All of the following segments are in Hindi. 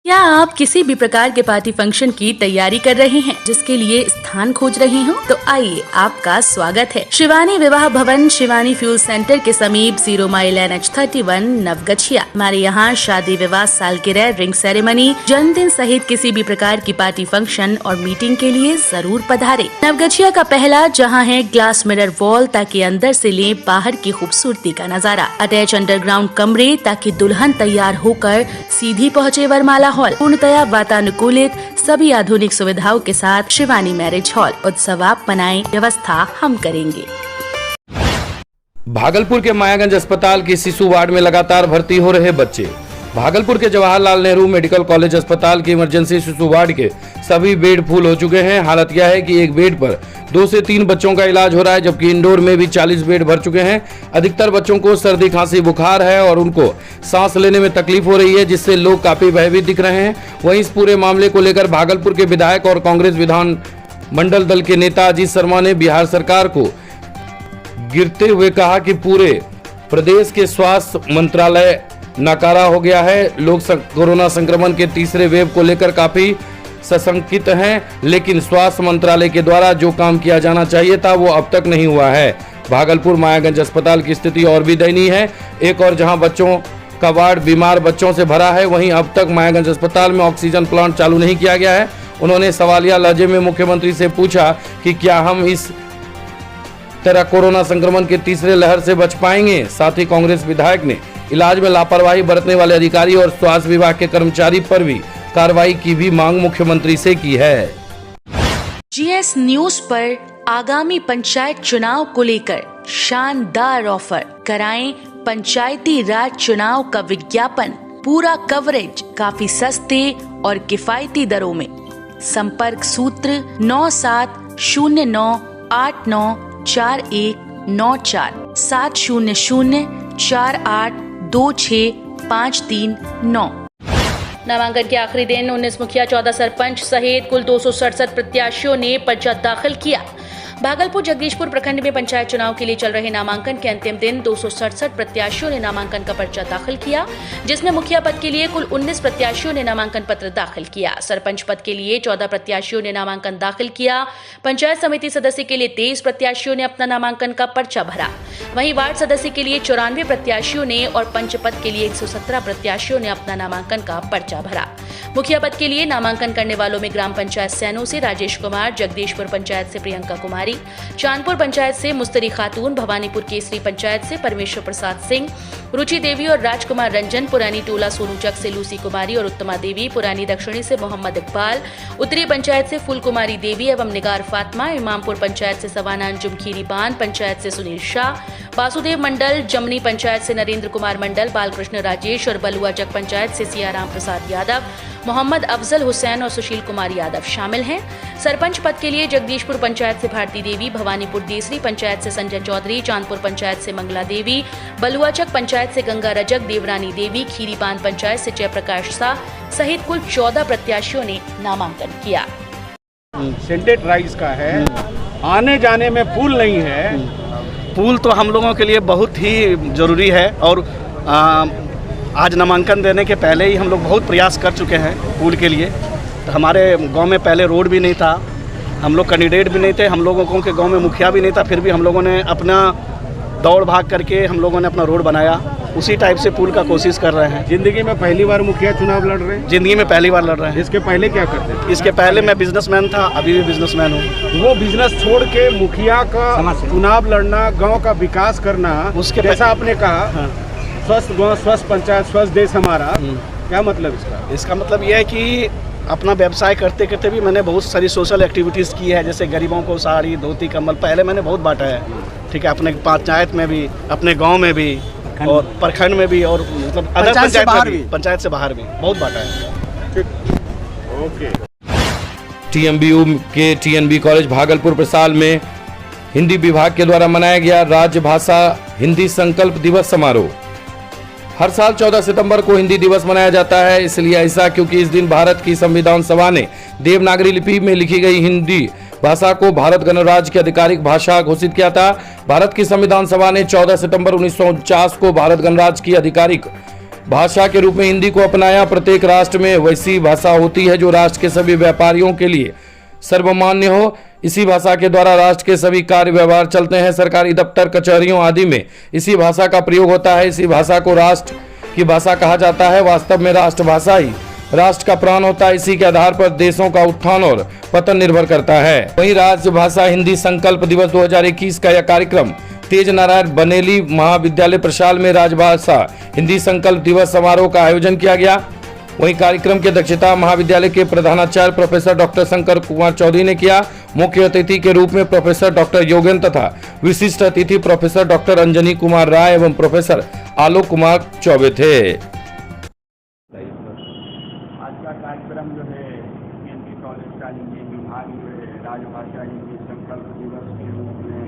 क्या आप किसी भी प्रकार के पार्टी फंक्शन की तैयारी कर रहे हैं, जिसके लिए स्थान खोज रहे हो? तो आइए, आपका स्वागत है शिवानी विवाह भवन, शिवानी फ्यूल सेंटर के समीप 0 माइल NH31 नवगछिया। हमारे यहाँ शादी, विवाह, सालगिरह, रिंग सेरेमनी, जन्मदिन सहित किसी भी प्रकार की पार्टी फंक्शन और मीटिंग के लिए जरूर पधारे। नवगछिया का पहला जहाँ है ग्लास मिरर वॉल, ताकि अंदर से ले बाहर की खूबसूरती का नजारा। अटैच अंडरग्राउंड कमरे, ताकि दुल्हन तैयार होकर सीधी पहुँचे वरमाला हॉल। पूर्णतया वातानुकूलित, सभी आधुनिक सुविधाओं के साथ शिवानी मैरिज हॉल। उत्सव आप मनाएं, व्यवस्था हम करेंगे। भागलपुर के मायागंज अस्पताल की शिशु वार्ड में लगातार भर्ती हो रहे बच्चे। भागलपुर के जवाहरलाल नेहरू मेडिकल कॉलेज अस्पताल की इमरजेंसी शिशु वार्ड के सभी बेड फुल हो चुके हैं। हालत यह है कि एक बेड पर 2 से 3 बच्चों का इलाज हो रहा है, जबकि इंडोर में भी 40 बेड भर चुके हैं। अधिकतर बच्चों को सर्दी, खांसी, बुखार है और उनको सांस लेने में तकलीफ हो रही है, जिससे लोग काफी भयभीत दिख रहे हैं। वहीं इस पूरे मामले को लेकर भागलपुर के विधायक और कांग्रेस विधान मंडल दल के नेता अजीत शर्मा ने बिहार सरकार को गिरते हुए कहा कि पूरे प्रदेश के स्वास्थ्य मंत्रालय नाकारा हो गया है। लोग कोरोना संक्रमण के तीसरे वेव को लेकर काफी सशंकित हैं, लेकिन स्वास्थ्य मंत्रालय के द्वारा जो काम किया जाना चाहिए था वो अब तक नहीं हुआ है। भागलपुर मायागंज अस्पताल की स्थिति और भी दयनीय है। एक और जहां बच्चों का वार्ड बीमार बच्चों से भरा है, वहीं अब तक मायागंज अस्पताल में ऑक्सीजन प्लांट चालू नहीं किया गया है। उन्होंने सवालिया लहजे में मुख्यमंत्री से पूछा कि क्या हम इस तरह कोरोना संक्रमण के तीसरे लहर से बच पाएंगे। साथ ही कांग्रेस विधायक ने इलाज में लापरवाही बरतने वाले अधिकारी और स्वास्थ्य विभाग के कर्मचारी पर भी कार्रवाई की भी मांग मुख्यमंत्री से की है। GS न्यूज पर आगामी पंचायत चुनाव को लेकर शानदार ऑफर। कराएं पंचायती राज चुनाव का विज्ञापन, पूरा कवरेज काफी सस्ते और किफायती दरों में। संपर्क सूत्र 9709894194 700482653 नामांकन के आखिरी दिन 19 मुखिया, 14 सरपंच सहित कुल 267 प्रत्याशियों ने पर्चा दाखिल किया। भागलपुर जगदीशपुर प्रखंड में पंचायत चुनाव के लिए चल रहे नामांकन के अंतिम दिन 267 प्रत्याशियों ने नामांकन का पर्चा दाखिल किया, जिसमें मुखिया पद के लिए कुल 19 प्रत्याशियों ने नामांकन पत्र दाखिल किया। सरपंच पद के लिए 14 प्रत्याशियों ने नामांकन दाखिल किया। पंचायत समिति सदस्य के लिए 23 प्रत्याशियों ने अपना नामांकन का पर्चा भरा। वहीं वार्ड सदस्य के लिए 94 प्रत्याशियों ने और पंच पद के लिए 117 प्रत्याशियों ने अपना नामांकन का पर्चा भरा। मुखिया पद के लिए नामांकन करने वालों में ग्राम पंचायत सैनो से राजेश कुमार, जगदीशपुर पंचायत से प्रियंका कुमारी, चांदपुर पंचायत से मुस्तरी खातून, भवानीपुर केसरी पंचायत से परमेश्वर प्रसाद सिंह, रुचि देवी और राजकुमार रंजन, पुरानी टोला सोनूचक से लूसी कुमारी और उत्तमा देवी, पुरानी दक्षिणी से मोहम्मद इकबाल, उत्तरी पंचायत से फूल कुमारी देवी एवं निगार फातिमा, इमामपुर पंचायत से सवाना अंजुम खीरी बान, पंचायत से सुनील शाह, वासुदेव मंडल, जमनी पंचायत से नरेंद्र कुमार मंडल, बालकृष्ण राजेश और बलुआचक पंचायत से सियाराम प्रसाद यादव, मोहम्मद अफजल हुसैन और सुशील कुमार यादव शामिल हैं। सरपंच पद के लिए जगदीशपुर पंचायत से भारती देवी, भवानीपुर देसरी पंचायत से संजय चौधरी, चांदपुर पंचायत से मंगला देवी, बलुआचक पंचायत से गंगा रजक, देवरानी देवी, खीरीबान पंचायत से जयप्रकाश शाह सहित कुल 14 प्रत्याशियों ने नामांकन किया। सेंटेड राइस का है, आने जाने में पुल नहीं है। पुल तो हम लोगों के लिए बहुत ही जरूरी है और आज नामांकन देने के पहले ही हम लोग बहुत प्रयास कर चुके हैं पुल के लिए। तो हमारे गांव में पहले रोड भी नहीं था, हम लोग कैंडिडेट भी नहीं थे, हम लोगों के गांव में मुखिया भी नहीं था, फिर भी हम लोगों ने अपना दौड़ भाग करके हम लोगों ने अपना रोड बनाया। उसी टाइप से पुल का कोशिश कर रहे हैं। जिंदगी में पहली बार मुखिया चुनाव लड़ रहे हैं? जिंदगी में पहली बार लड़ रहे हैं। इसके पहले क्या करते थे? इसके पहले मैं बिजनेसमैन था, अभी भी बिजनेसमैन हूँ। वो बिजनेस छोड़ के मुखिया का चुनाव लड़ना, गाँव का विकास करना, उसके जैसा आपने कहा स्वस्थ गाँव, स्वस्थ पंचायत, स्वस्थ देश हमारा, क्या मतलब इसका? इसका मतलब यह है कि अपना व्यवसाय करते करते भी मैंने बहुत सारी सोशल एक्टिविटीज़ की है, जैसे गरीबों को साड़ी, धोती, कंबल पहले मैंने बहुत बांटा है। ठीक है, अपने पंचायत में भी, अपने गांव में भी और प्रखंड में भी और मतलब अदर पंचायत से बाहर भी बहुत बांटा है। ओके। TMBU के TNB कॉलेज भागलपुर प्रसाल में हिंदी विभाग के द्वारा मनाया गया राज्य भाषा हिंदी संकल्प दिवस समारोह। हर साल 14 सितंबर को हिंदी दिवस मनाया जाता है, इसलिए ऐसा क्योंकि इस दिन भारत की संविधान सभा ने देवनागरी लिपि में लिखी गई हिंदी भाषा को भारत गणराज्य की आधिकारिक भाषा घोषित किया था। भारत की संविधान सभा ने 14 सितंबर 1949 को भारत गणराज्य की आधिकारिक भाषा के रूप में हिंदी को अपनाया। प्रत्येक राष्ट्र में वैसी भाषा होती है जो राष्ट्र के सभी व्यापारियों के लिए सर्वमान्य हो। इसी भाषा के द्वारा राष्ट्र के सभी कार्य व्यवहार चलते हैं। सरकारी दफ्तर, कचहरियों आदि में इसी भाषा का प्रयोग होता है। इसी भाषा को राष्ट्र की भाषा कहा जाता है। वास्तव में राष्ट्रभाषा ही राष्ट्र का प्राण होता है। इसी के आधार पर देशों का उत्थान और पतन निर्भर करता है। वहीं राष्ट्रभाषा हिंदी संकल्प दिवस 2021 का यह कार्यक्रम तेज नारायण बनेली महाविद्यालय प्रशाल में राजभाषा हिंदी संकल्प दिवस समारोह का आयोजन किया गया। वहीं कार्यक्रम की अध्यक्षता महाविद्यालय के प्रधानाचार्य प्रोफेसर डॉक्टर शंकर कुमार चौधरी ने किया। मुख्य अतिथि के रूप में प्रोफेसर डॉक्टर योगेंद्र तथा विशिष्ट अतिथि प्रोफेसर डॉक्टर अंजनी कुमार राय एवं प्रोफेसर आलोक कुमार चौबे थे। आज का कार्यक्रम जो है एनपी कॉलेज का इंजीनियरिंग विभाग जो है राजभाषा हिंदी संकल्प दिवस के रूप में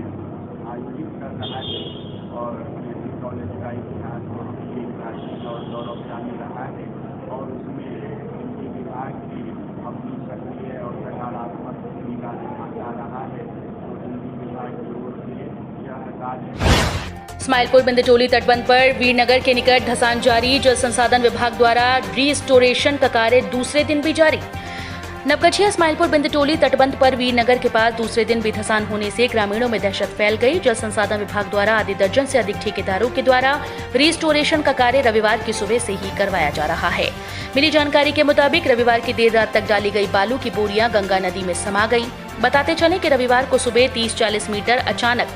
आयोजित कर रहा है और एनपी कॉलेज का इतिहास बहुत ही प्राचीन और गौरवशाली रहा है और उसमें हिंदी विभाग की अपनी सक्रिय और सकारात्मक भूमिका निभाता रहा है। तो हिंदी विभाग की ओर से यह कार्य स्माइलपुर बिंदटोली तटबंध पर वीरनगर के निकट धंसान जारी। जल संसाधन विभाग द्वारा रिस्टोरेशन का कार्य दूसरे दिन भी जारी। नवगछिया स्माइलपुर बिंदटोली तटबंध पर वीरनगर के पास दूसरे दिन भी धंसान होने से ग्रामीणों में दहशत फैल गई। जल संसाधन विभाग द्वारा आधे दर्जन से अधिक ठेकेदारों के द्वारा रिस्टोरेशन का कार्य रविवार की सुबह से ही करवाया जा रहा है। मिली जानकारी के मुताबिक रविवार की देर रात तक डाली गई बालू की बोरियां गंगा नदी में समा गई। बताते चले कि रविवार को सुबह 30-40 मीटर अचानक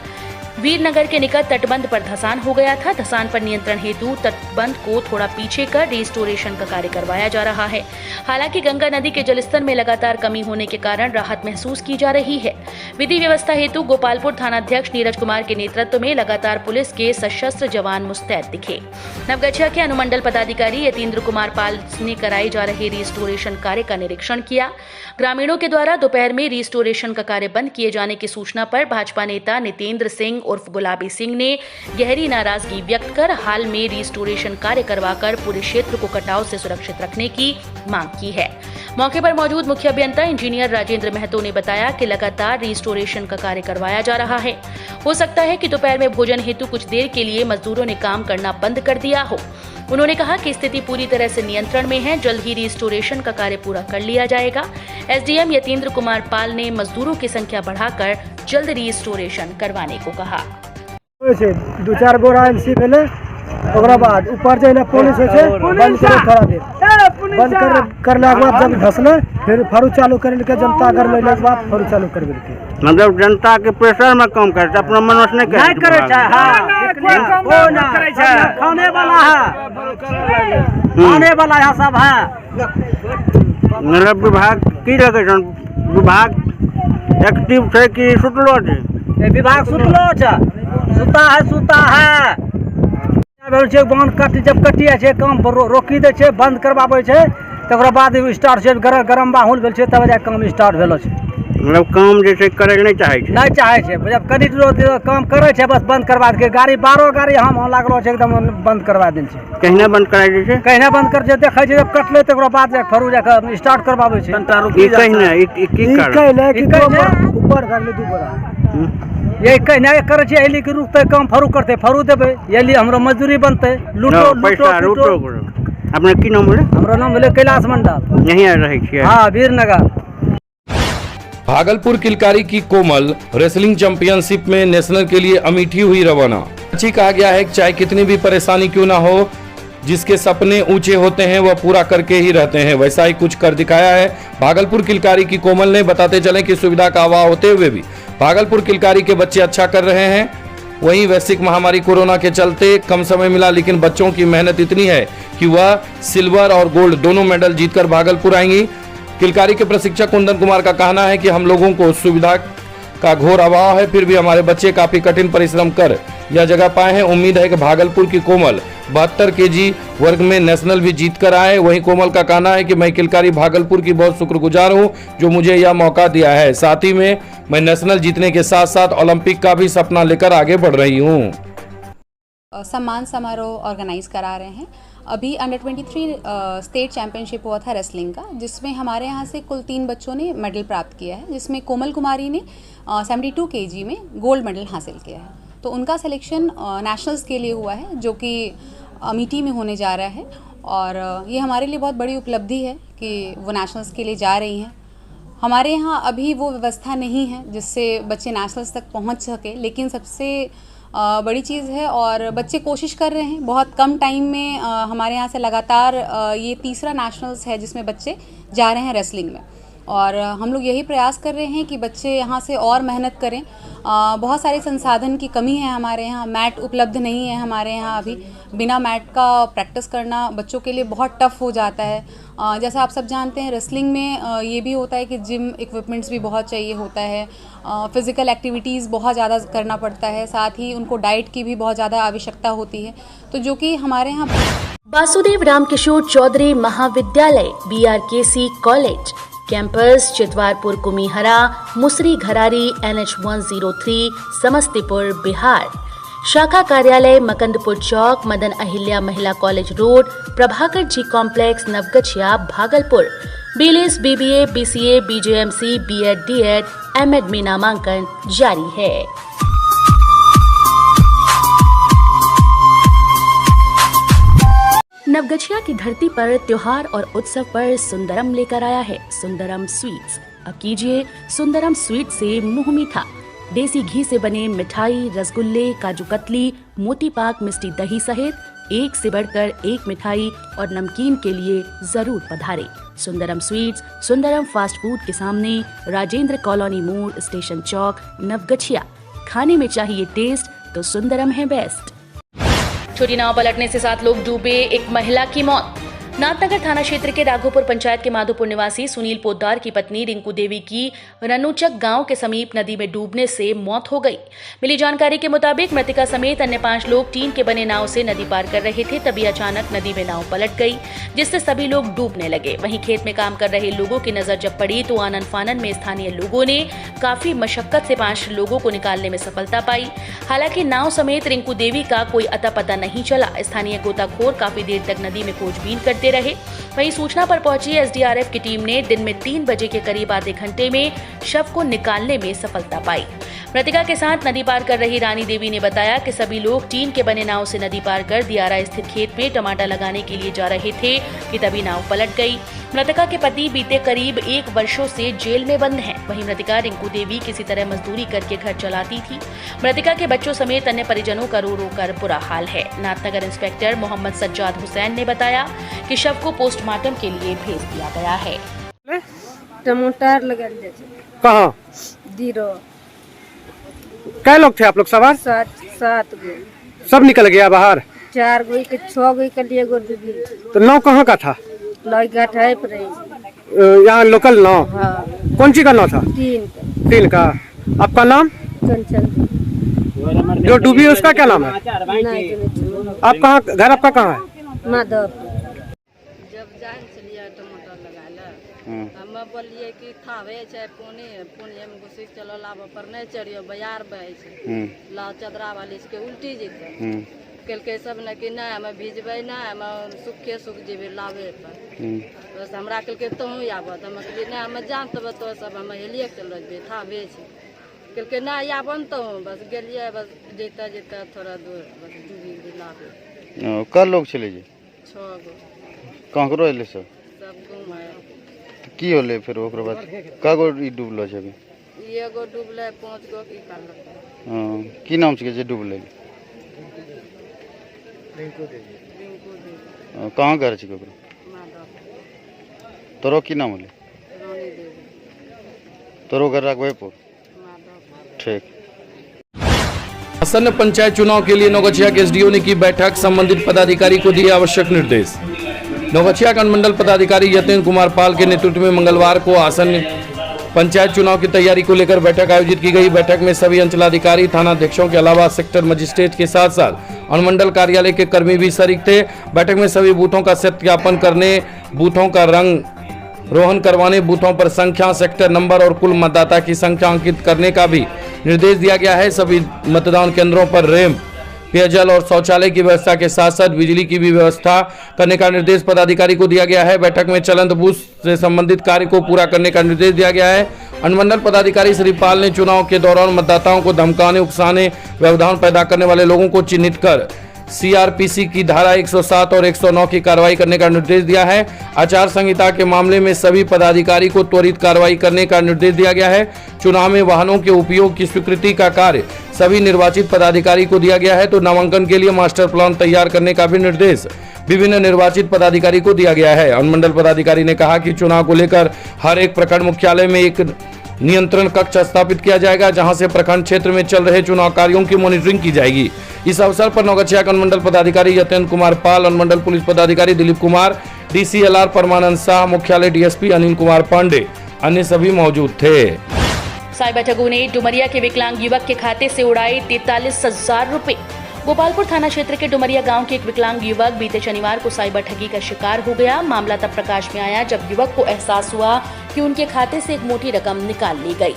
वीरनगर के निकट तटबंध पर धंसान हो गया था। धंसान पर नियंत्रण हेतु तटबंध को थोड़ा पीछे कर रिस्टोरेशन का कार्य करवाया जा रहा है। हालांकि गंगा नदी के जलस्तर में लगातार कमी होने के कारण राहत महसूस की जा रही है। विधि व्यवस्था हेतु गोपालपुर थानाध्यक्ष नीरज कुमार के नेतृत्व में लगातार पुलिस के सशस्त्र जवान मुस्तैद दिखे। नवगछिया के अनुमंडल पदाधिकारी यतीन्द्र कुमार पाल ने कराए जा रहे रिस्टोरेशन कार्य का निरीक्षण किया। ग्रामीणों के द्वारा दोपहर में रिस्टोरेशन का कार्य बंद किए जाने की सूचना पर भाजपा नेता नितेंद्र सिंह उर्फ गुलाबी सिंह ने गहरी नाराजगी व्यक्त कर हाल में रिस्टोरेशन कार्य करवाकर पूरे क्षेत्र को कटाव से सुरक्षित रखने की मांग की है। मौके पर मौजूद मुख्य अभियंता इंजीनियर राजेंद्र महतो ने बताया कि लगातार रिस्टोरेशन का कार्य करवाया जा रहा है। हो सकता है कि दोपहर में भोजन हेतु कुछ देर के लिए मजदूरों ने काम करना बंद कर दिया हो। उन्होंने कहा कि स्थिति पूरी तरह से नियंत्रण में है। जल्द ही रिस्टोरेशन का कार्य पूरा कर लिया जाएगा। एसडीएम यतीन्द्र कुमार पाल ने मजदूरों की संख्या बढ़ाकर जल्द रिस्टोरेशन करवाने को कहा। 2-4 गोरा एमसी भेले ओकरा बाद ऊपर जे पुलिस है बंद करे थोड़ा देर बंद करने के बाद जब धसले फिर फरू चालू करने के जनता घर में के बाद फरू चालू कर देलके। मतलब जनता के प्रेशर में काम करता अपना मनोस नहीं करे छै। हां वो ना करे छै। खाने वाला है खाने वाला है सब है। मतलब विभाग की लगे विभाग एक्टिव है कि सुतलो छै? विभाग सुतलो छै। सुता है बांध काटी जब कटिया छै काम रोकी दे छै बंद करवाबै छै तकरा बाद स्टार्ट छै गरम माहौल भेल छै तब काम स्टार्ट भेलो छै। मतलब काम जे छै करे नहीं चाहे छै जब कनी काम करे छै बस बंद करवा दे। गाड़ी 12 गाड़ी हम लागलो छै एकदम बंद करवा देल छै। कहिना बंद कराय छै कहिना बंद कर जे देखै छै जब कटले तकरा बाद फरू जाके स्टार्ट करवाबै छै। ई कहिना की कहले कि ऊपर कर ले 2 बोरा ये कहना करे छै एली के रुकते काम फरू करते फरू देबे एली हमरो मजदूरी बनते लूटो पैसा लूटो। अपने की नाम बोले? हमरो नाम बोले कैलाश मंडल। यहीं रहे छियै? हां वीरनगर। भागलपुर किलकारी की कोमल रेसलिंग चैंपियनशिप में नेशनल के लिए अमेठी हुई रवाना। अच्छी कहा गया है कि चाहे कितनी भी परेशानी क्यों ना हो, जिसके सपने ऊंचे होते हैं वह पूरा करके ही रहते हैं। वैसा ही कुछ कर दिखाया है भागलपुर किलकारी की कोमल ने। बताते चले कि सुविधा का अभाव होते हुए भी भागलपुर किलकारी के बच्चे अच्छा कर रहे हैं। वहीं वैश्विक महामारी कोरोना के चलते कम समय मिला, लेकिन बच्चों की मेहनत इतनी है कि वह सिल्वर और गोल्ड दोनों मेडल जीतकर भागलपुर आएंगी। किलकारी के प्रशिक्षक कुंदन कुमार का कहना है कि हम लोगों को सुविधा का घोर अभाव है, फिर भी हमारे बच्चे काफी कठिन परिश्रम कर यह जगह पाए हैं। उम्मीद है कि भागलपुर की कोमल 72 kg वर्ग में नेशनल भी जीत कर आए। वहीं कोमल का कहना है कि मैं किलकारी भागलपुर की बहुत शुक्रगुजार हूं जो मुझे यह मौका दिया है। साथ ही में मैं नेशनल जीतने के साथ साथ ओलंपिक का भी सपना लेकर आगे बढ़ रही हूं। सम्मान समारोह ऑर्गेनाइज करा रहे हैं। अभी अंडर 23 स्टेट चैंपियनशिप हुआ था रेसलिंग का, जिसमें हमारे यहाँ से कुल 3 बच्चों ने मेडल प्राप्त किया है, जिसमें कोमल कुमारी ने 72 kg में गोल्ड मेडल हासिल किया है। तो उनका सिलेक्शन नेशनल्स के लिए हुआ है, जो कि अमेठी में होने जा रहा है और ये हमारे लिए बहुत बड़ी उपलब्धि है कि वो नेशनल्स के लिए जा रही हैं। हमारे यहाँ अभी वो व्यवस्था नहीं है जिससे बच्चे नेशनल्स तक पहुँच सके, लेकिन सबसे बड़ी चीज़ है और बच्चे कोशिश कर रहे हैं। बहुत कम टाइम में हमारे यहाँ से लगातार ये तीसरा नेशनल्स है जिसमें बच्चे जा रहे हैं रेसलिंग में, और हम लोग यही प्रयास कर रहे हैं कि बच्चे यहाँ से और मेहनत करें। बहुत सारे संसाधन की कमी है हमारे यहाँ, मैट उपलब्ध नहीं है हमारे यहाँ अभी। बिना मैट का प्रैक्टिस करना बच्चों के लिए बहुत टफ हो जाता है। जैसा आप सब जानते हैं रेसलिंग में ये भी होता है कि जिम इक्विपमेंट्स भी बहुत चाहिए होता है, फिज़िकल एक्टिविटीज़ बहुत ज़्यादा करना पड़ता है, साथ ही उनको डाइट की भी बहुत ज़्यादा आवश्यकता होती है, तो जो कि हमारे यहाँ वासुदेव रामकिशोर चौधरी महाविद्यालय BRKC कॉलेज कैंपस चितवारपुर कुमीहरा मुसरी घरारी NH 103 समस्तीपुर बिहार। शाखा कार्यालय मकंदपुर चौक Madan Ahilya Mahila college road Prabhakar ji complex Naugachia Bhagalpur. BLS BBA BCA BJMC B.Ed D.Ed M.Ed में नामांकन जारी है। नवगछिया की धरती पर त्योहार और उत्सव पर सुंदरम लेकर आया है सुंदरम स्वीट्स। अब कीजिए सुंदरम स्वीट से मुंह मीठा। देसी घी से बने मिठाई, रसगुल्ले, काजू कतली, मोती पाक, मिष्टी दही सहित एक से बढ़कर एक मिठाई और नमकीन के लिए जरूर पधारें। Sundaram sweets Sundaram fast food के सामने, राजेंद्र कॉलोनी मोड़, स्टेशन चौक, नवगछिया। खाने में चाहिए टेस्ट तो सुंदरम है बेस्ट। छोटी नाव पलटने से 7 लोग डूबे, एक महिला की मौत। नाथनगर थाना क्षेत्र के राघोपुर पंचायत के माधोपुर निवासी सुनील पोद्दार की पत्नी रिंकू देवी की रनुचक गांव के समीप नदी में डूबने से मौत हो गई। मिली जानकारी के मुताबिक मृतका समेत अन्य 5 लोग टीन के बने नाव से नदी पार कर रहे थे, तभी अचानक नदी में नाव पलट गई, जिससे सभी लोग डूबने लगे। वहीं खेत में काम कर रहे लोगों की नजर जब पड़ी तो आनन फानन में स्थानीय लोगों ने काफी मशक्कत से 5 लोगों को निकालने में सफलता पाई। हालांकि नाव समेत रिंकू देवी का कोई अता पता नहीं चला। स्थानीय गोताखोर काफी देर तक नदी में खोजबीन करते रहे। वहीं सूचना पर पहुंची SDRF की टीम ने दिन में 3 बजे के करीब आधे घंटे में शव को निकालने में सफलता पाई। मृतका के साथ नदी पार कर रही रानी देवी ने बताया कि सभी लोग टीन के बने नाव से नदी पार कर दियारा स्थित खेत में टमाटर लगाने के लिए जा रहे थे कि तभी नाव पलट गई। मृतका के पति बीते करीब 1 वर्षों से जेल में बंद हैं। वहीं मृतका रिंकू देवी किसी तरह मजदूरी करके घर चलाती थी। मृतका के बच्चों समेत अन्य परिजनों का रो रो कर बुरा हाल है। नाथनगर इंस्पेक्टर मोहम्मद सज्जाद हुसैन ने बताया कि शव को पोस्टमार्टम के लिए भेज दिया गया है। टमाटर लगा दिया कहाँ? जीरो। कै लोग थे आप लोग सवार? 7 गो। सब निकल गया बाहर? 4 गो के 6 गो के लिए गो दीदी। तो नाव कहाँ का था? लॉयघाट है पर यहाँ लोकल नाव? हाँ। कौन सी का नाव था? 3 का। आपका नाम? कंचन। जो डूबी उसका क्या नाम है? आप कहाँ, घर आपका कहाँ है? माधव। जब जान चलिए टमाटर लगा ला हम बोलिए कि थावे छै पुणे में घुसी चलो लाभ पर नहीं चढ़ियो बयार बहे छै ला चदरा वाली के उल्टी जेते कहलकै सब ने कि नहीं हमें भिजबै नहीं हमें सुखे सुख जेबे लाभे पर बस हमरा कहलकै तहूँ आबत हम कहलिए नहीं हमें जानते तो सब हमें हेलिए के चल जेबे थावे छै कहलकै नहीं आबन तो बस गेलिए बस जेते जेते थोड़ा दूर बस डूबी लाभे। कल लोग चले जे 6 गो। कहाँ एले सब गुम है। की होले फिर ओकरा बाद कागो डूबलो छै अभी? एगो डूबले 5 गो की करलकै। हां की नाम छै जे डूबले? रिंकू देवी। कहाँ घर छै ओकरा? माधव। तोरो की नाम होले? रानी देवी। तोरो घर राघवेपुर? माधव। ठीक। आसन्न पंचायत चुनाव के लिए नवगछिया के SDO ने की बैठक, संबंधित पदाधिकारी को दिए आवश्यक निर्देश। नवगछिया का अनुमंडल पदाधिकारी यतेंद्र कुमार पाल के नेतृत्व में मंगलवार को आसन्न पंचायत चुनाव की तैयारी को लेकर बैठक आयोजित की गई। बैठक में सभी अंचलाधिकारी, थानाध्यक्षों के अलावा सेक्टर मजिस्ट्रेट के साथ साथ अनुमंडल कार्यालय के कर्मी भी शरीक थे। बैठक में सभी बूथों का सत्यापन करने, बूथों का रंग रोहन करवाने, बूथों पर संख्या, सेक्टर नंबर और कुल मतदाता की संख्या अंकित करने का भी निर्देश दिया गया है। सभी मतदान केंद्रों पर रैंप, पेयजल और शौचालय की व्यवस्था के साथ साथ बिजली की भी व्यवस्था करने का निर्देश पदाधिकारी को दिया गया है। बैठक में चलंत बूथ से संबंधित कार्य को पूरा करने का निर्देश दिया गया है। अनुमंडल पदाधिकारी श्री पाल ने चुनाव के दौरान मतदाताओं को धमकाने, उकसाने, व्यवधान पैदा करने वाले लोगों को चिन्हित कर सीआरपीसी की धारा 107 और 109 की कार्रवाई करने का निर्देश दिया है। आचार संहिता के मामले में सभी पदाधिकारी को त्वरित कार्रवाई करने का निर्देश दिया गया है। चुनाव में वाहनों के उपयोग की स्वीकृति का कार्य सभी निर्वाचित पदाधिकारी को दिया गया है, तो नामांकन के लिए मास्टर प्लान तैयार करने का भी निर्देश विभिन्न निर्वाचित पदाधिकारी को दिया गया है। अनुमंडल पदाधिकारी ने कहा कि चुनाव को लेकर हर एक प्रखंड मुख्यालय में एक नियंत्रण कक्ष स्थापित किया जाएगा, जहां से प्रखंड क्षेत्र में चल रहे चुनाव कार्यों की मॉनिटरिंग की जाएगी। इस अवसर पर नवगछिया के अनुमंडल पदाधिकारी यतेंद्र कुमार पाल, अनुमंडल पुलिस पदाधिकारी दिलीप कुमार, डीसीएलआर परमानंद शाह, मुख्यालय डीएसपी अनिल कुमार पांडे, अन्य सभी मौजूद थे। साइबर ठगों ने डुमरिया के विकलांग युवक के खाते से उड़ाए 43,000 रुपए। गोपालपुर थाना क्षेत्र के डुमरिया गांव के एक विकलांग युवक बीते शनिवार को साइबर ठगी का शिकार हो गया। मामला तब प्रकाश में आया जब युवक को एहसास हुआ कि उनके खाते से एक मोटी रकम निकाल ली गई,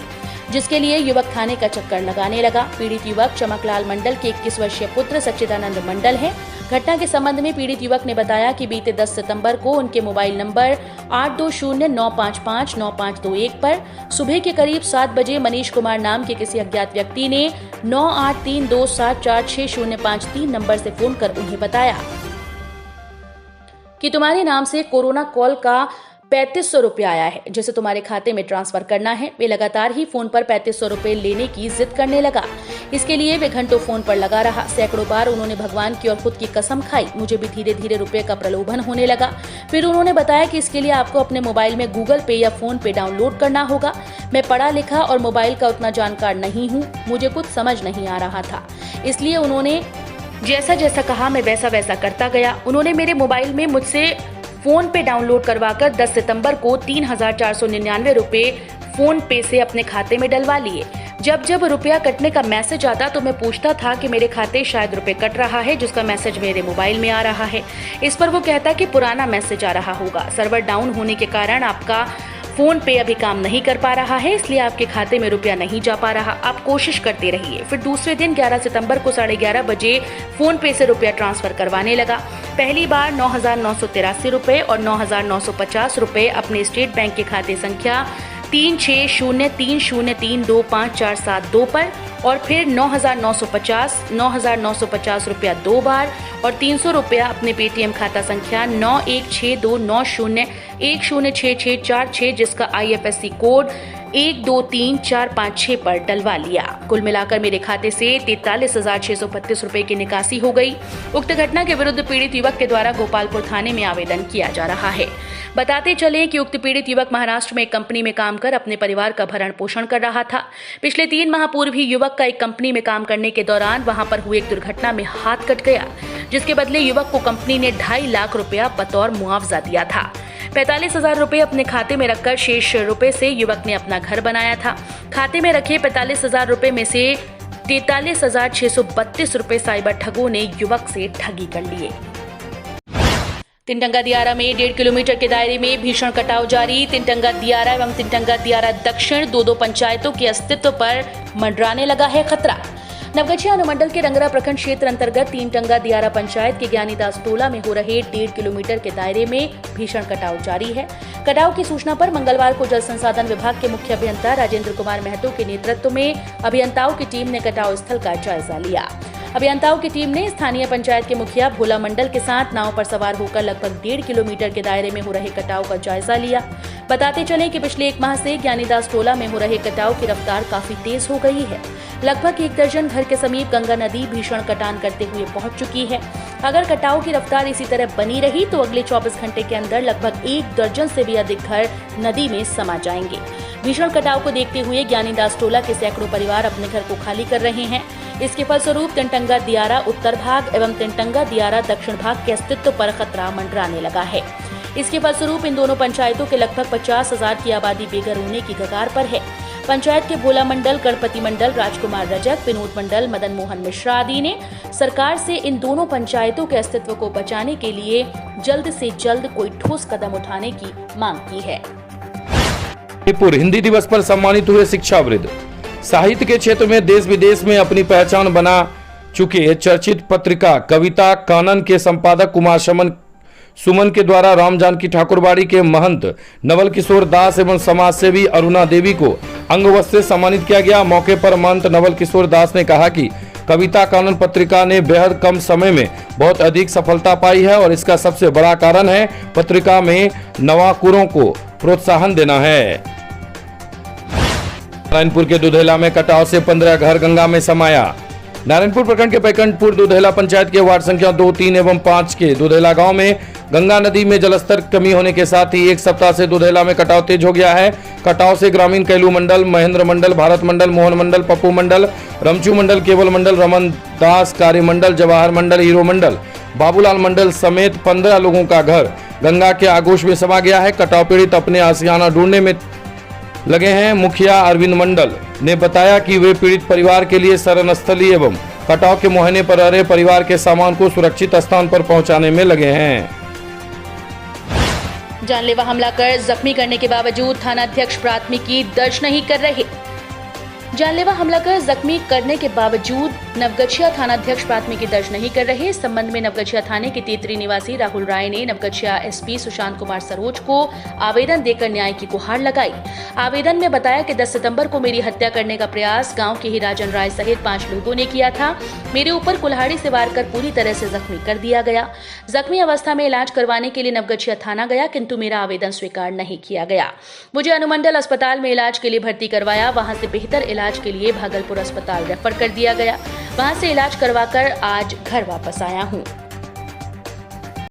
जिसके लिए युवक थाने का चक्कर लगाने लगा। पीड़ित युवक चमकलाल मंडल के 21 वर्षीय पुत्र सच्चिदानंद मंडल है। घटना के संबंध में पीड़ित युवक ने बताया कि बीते 10 सितंबर को उनके मोबाइल नंबर 8209559521 पर सुबह के करीब 7 बजे मनीष कुमार नाम के किसी अज्ञात व्यक्ति ने 9832746053 नंबर से फोन कर उन्हें बताया कि तुम्हारे नाम से कोरोना कॉल का 3500 रुपये आया है, जिसे तुम्हारे खाते में ट्रांसफर करना है। वे लगातार ही फोन पर 3500 रुपये लेने की जिद करने लगा। इसके लिए वे घंटों फोन पर लगा रहा। सैकड़ों बार उन्होंने भगवान की और खुद की कसम खाई। मुझे भी धीरे धीरे रुपये का प्रलोभन होने लगा। फिर उन्होंने बताया कि इसके लिए आपको अपने मोबाइल में गूगल पे या फोन पे डाउनलोड करना होगा। मैं पढ़ा लिखा और मोबाइल का उतना जानकार नहीं हूँ, मुझे कुछ समझ नहीं आ रहा था, इसलिए उन्होंने जैसा जैसा कहा मैं वैसा वैसा करता गया। उन्होंने मेरे मोबाइल में मुझसे फोन पे डाउनलोड करवाकर 10 सितंबर को 3,499 रुपये फोन पे से अपने खाते में डलवा लिए। जब रुपया कटने का मैसेज आता तो मैं पूछता था कि मेरे खाते शायद रुपए कट रहा है, जिसका मैसेज मेरे मोबाइल में आ रहा है। इस पर वो कहता कि पुराना मैसेज आ रहा होगा। सर्वर डाउन होने के कारण आपका फोन पे अभी काम नहीं कर पा रहा है, इसलिए आपके खाते में रुपया नहीं जा पा रहा। आप कोशिश करते रहिए। फिर दूसरे दिन 11 सितंबर को 11:30 बजे फोन पे से रुपया ट्रांसफर करवाने लगा। पहली बार 9,983 रुपए और 9,950 रुपए अपने स्टेट बैंक के खाते संख्या 3603032547 पर, और फिर 9,950 रुपया 2 बार और 300 रुपया अपने पेटीएम खाता संख्या 916290106646 जिसका IFSC कोड 123456 पर डलवा लिया। कुल मिलाकर मेरे खाते से 43,632 रुपए की निकासी हो गई। उक्त घटना के विरुद्ध पीड़ित युवक के द्वारा गोपालपुर थाने में आवेदन किया जा रहा है। बताते चले कि उक्त पीड़ित युवक महाराष्ट्र में एक कंपनी में काम कर अपने परिवार का भरण पोषण कर रहा था। पिछले 3 माह पूर्व ही युवक का एक कंपनी में काम करने के दौरान वहां पर हुई एक दुर्घटना में हाथ कट गया, जिसके बदले युवक को कंपनी ने 2.5 लाख रुपया बतौर मुआवजा दिया था। 45,000 रुपए अपने खाते में रखकर शेष रुपए से युवक ने अपना घर बनाया था। खाते में रखे 45,000 रुपए में से 43,632 रुपए साइबर ठगों ने युवक से ठगी कर लिए। तिनटंगा दियारा में 1.5 किलोमीटर के दायरे में भीषण कटाव जारी। तिनटंगा दियारा एवं तिनटंगा दियारा दक्षिण 2 पंचायतों के अस्तित्व पर मंडराने लगा है खतरा। नवगछिया अनुमंडल के रंगरा प्रखंड क्षेत्र अंतर्गत तिनटंगा दियारा पंचायत के ज्ञानीदास टोला में हो रहे 1.5 किलोमीटर के दायरे में भीषण कटाव जारी है। कटाव की सूचना पर मंगलवार को जल संसाधन विभाग के मुख्य अभियंता राजेंद्र कुमार महतो के नेतृत्व में अभियंताओं की टीम ने कटाव स्थल का जायजा लिया। अभियंताओं की टीम ने स्थानीय पंचायत के मुखिया भोला मंडल के साथ नाव पर सवार होकर लगभग 1.5 किलोमीटर के दायरे में हो रहे कटाव का जायजा लिया। बताते चले कि पिछले 1 माह से ज्ञानीदास टोला में हो रहे कटाव की रफ्तार काफी तेज हो गई है। लगभग 1 दर्जन घर के समीप गंगा नदी भीषण कटान करते हुए पहुंच चुकी है। अगर कटाव की रफ्तार इसी तरह बनी रही तो अगले 24 घंटे के अंदर लगभग 1 दर्जन से भी अधिक घर नदी में समा जाएंगे। भीषण कटाव को देखते हुए ज्ञानीदास टोला के सैकड़ों परिवार अपने घर को खाली कर रहे हैं। इसके फलस्वरूप तिनटंगा दियारा उत्तर भाग एवं तिनटंगा दियारा दक्षिण भाग के अस्तित्व पर खतरा मंडराने लगा है। इसके फलस्वरूप इन दोनों पंचायतों के लगभग 50,000 की आबादी बेघर होने की कगार पर है। पंचायत के भोला मंडल, गणपति मंडल, राजकुमार रजक, विनोद मंडल, मदन मोहन मिश्रा आदि ने सरकार से इन दोनों पंचायतों के अस्तित्व को बचाने के लिए जल्द से जल्द कोई ठोस कदम उठाने की मांग की है। हिंदी दिवस पर सम्मानित हुए शिक्षाविद। साहित्य के क्षेत्र में देश विदेश में अपनी पहचान बना चुके चर्चित पत्रिका कविता कानन के संपादक कुमार सुमन के द्वारा राम जानकी ठाकुरबाड़ी के महंत नवल किशोर दास एवं समाजसेवी अरुणा देवी को अंगवस्त्र से सम्मानित किया गया। मौके पर महंत नवल किशोर दास ने कहा कि कविता कानन पत्रिका ने बेहद कम समय में बहुत अधिक सफलता पाई है और इसका सबसे बड़ा कारण है पत्रिका में नवाकुरों को प्रोत्साहन देना है। नारायणपुर के दुधेला में कटाव से 15 घर गंगा में समाया। नारायणपुर प्रखंड के पैकंठपुर दुधेला पंचायत के वार्ड संख्या 2, 3 एवं 5 के दुधेला गांव में गंगा नदी में जलस्तर कमी होने के साथ ही एक सप्ताह से दुधेला में कटाव तेज हो गया है। कटाव से ग्रामीण कैलू मंडल, महेंद्र मंडल, भारत मंडल, मोहन मंडल, पप्पू मंडल, रमचू मंडल, केवल मंडल, रमन दास कार्य मंडल, जवाहर मंडल, हीरो मंडल, बाबूलाल मंडल समेत 15 लोगों का घर गंगा के आगोश में समा गया है। कटाव पीड़ित अपने आशियाना ढूंढने में लगे हैं। मुखिया अरविंद मंडल ने बताया कि वे पीड़ित परिवार के लिए शरण स्थली एवं कटाव के मुहाने पर रह रहे परिवार के सामान को सुरक्षित स्थान पर पहुंचाने में लगे हैं। जानलेवा हमला कर जख्मी करने के बावजूद थानाध्यक्ष प्राथमिकी दर्ज नहीं कर रहे। जानलेवा हमला कर जख्मी करने के बावजूद नवगछिया थानाध्यक्ष प्राथमिकी दर्ज नहीं कर रहे। इस संबंध में नवगछिया थाने के तेतरी निवासी राहुल राय ने नवगछिया एसपी सुशांत कुमार सरोज को आवेदन देकर न्याय की गुहार लगाई। आवेदन में बताया कि 10 सितंबर को मेरी हत्या करने का प्रयास गांव के ही राजन राय सहित 5 लोगों ने किया था। मेरे ऊपर कुल्हाड़ी से वार कर पूरी तरह से जख्मी कर दिया गया। जख्मी अवस्था में इलाज करवाने के लिए नवगछिया थाना गया, किंतु मेरा आवेदन स्वीकार नहीं किया गया। मुझे अनुमंडल अस्पताल में इलाज के लिए भर्ती करवाया। वहां से बेहतर इलाज के लिए भागलपुर अस्पताल रेफर कर दिया गया। वहां से इलाज करवाकर आज घर वापस आया हूं।